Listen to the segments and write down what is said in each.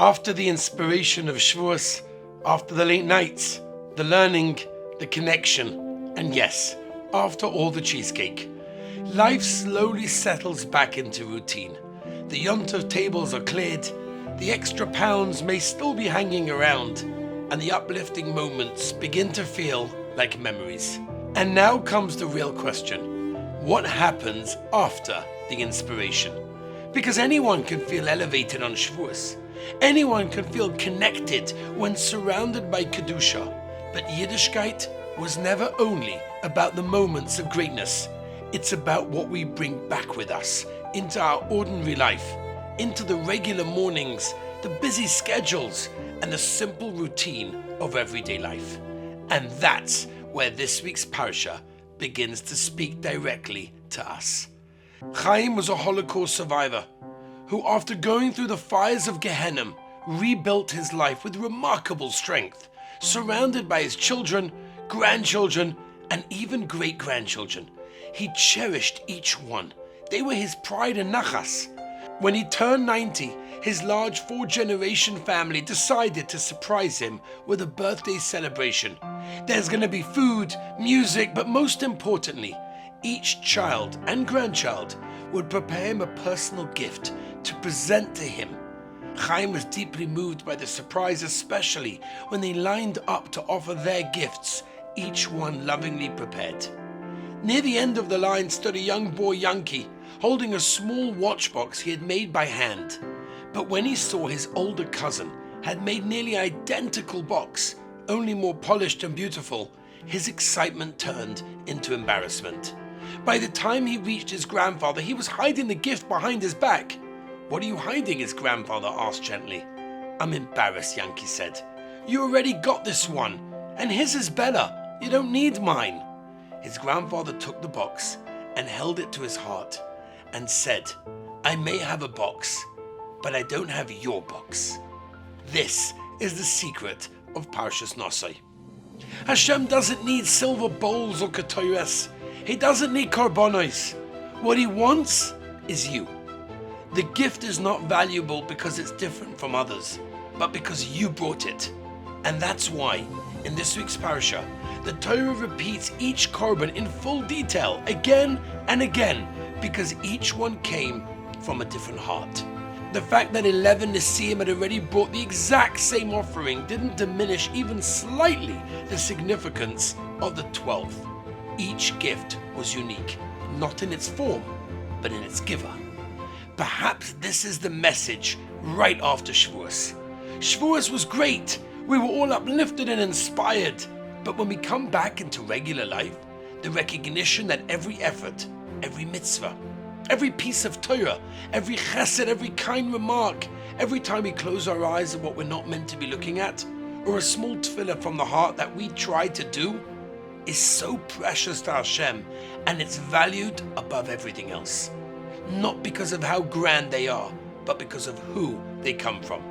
After the inspiration of Shavuos, after the late nights, the learning, the connection, and yes, after all the cheesecake, life slowly settles back into routine. The Yom Tov tables are cleared, the extra pounds may still be hanging around, and the uplifting moments begin to feel like memories. And now comes the real question: what happens after the inspiration? Because anyone can feel elevated on Shavuos. Anyone can feel connected when surrounded by Kedusha. But Yiddishkeit was never only about the moments of greatness. It's about what we bring back with us into our ordinary life, into the regular mornings, the busy schedules, and the simple routine of everyday life. And that's where this week's Parsha begins to speak directly to us. Chaim was a Holocaust survivor who, after going through the fires of Gehenna, rebuilt his life with remarkable strength, surrounded by his children, grandchildren, and even great-grandchildren. He cherished each one. They were his pride and nachas. When he turned 90, his large 4-generation family decided to surprise him with a birthday celebration. There's going to be food, music, but most importantly, each child and grandchild would prepare him a personal gift to present to him. Chaim was deeply moved by the surprise, especially when they lined up to offer their gifts, each one lovingly prepared. Near the end of the line stood a young boy, Yankee, holding a small watchbox he had made by hand. But when he saw his older cousin had made nearly identical box, only more polished and beautiful, his excitement turned into embarrassment. By the time he reached his grandfather, he was hiding the gift behind his back. "What are you hiding?" his grandfather asked gently. "I'm embarrassed," Yankee said. "You already got this one, and his is better. You don't need mine." His grandfather took the box and held it to his heart and said, "I may have a box, but I don't have your box." This is the secret of Parshas Nasso. Hashem doesn't need silver bowls or ketores. He doesn't need korbanos. What he wants is you. The gift is not valuable because it's different from others, but because you brought it. And that's why, in this week's Parsha, the Torah repeats each korban in full detail again and again, because each one came from a different heart. The fact that 11 Nesiim had already brought the exact same offering didn't diminish even slightly the significance of the 12th. Each gift was unique, not in its form, but in its giver. Perhaps this is the message right after Shavuos. Shavuos was great. We were all uplifted and inspired. But when we come back into regular life, the recognition that every effort, every mitzvah, every piece of Torah, every chesed, every kind remark, every time we close our eyes at what we're not meant to be looking at, or a small tefillah from the heart that we try to do, is so precious to Hashem, and it's valued above everything else. Not because of how grand they are, but because of who they come from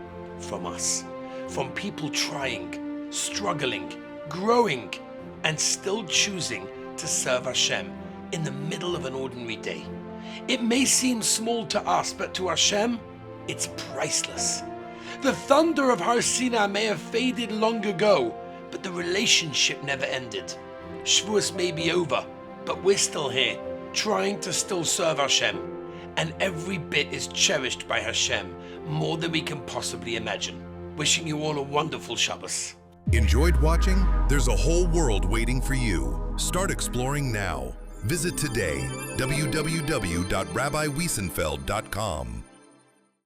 us. From people trying, struggling, growing, and still choosing to serve Hashem in the middle of an ordinary day. It may seem small to us, but to Hashem, it's priceless. The thunder of Har Sinai may have faded long ago, but the relationship never ended. Shavuos may be over, but we're still here, trying to still serve Hashem, and every bit is cherished by Hashem more than we can possibly imagine. Wishing you all a wonderful Shabbos. Enjoyed watching? There's a whole world waiting for you. Start exploring now. Visit today, www.rabbiwiesenfeld.com.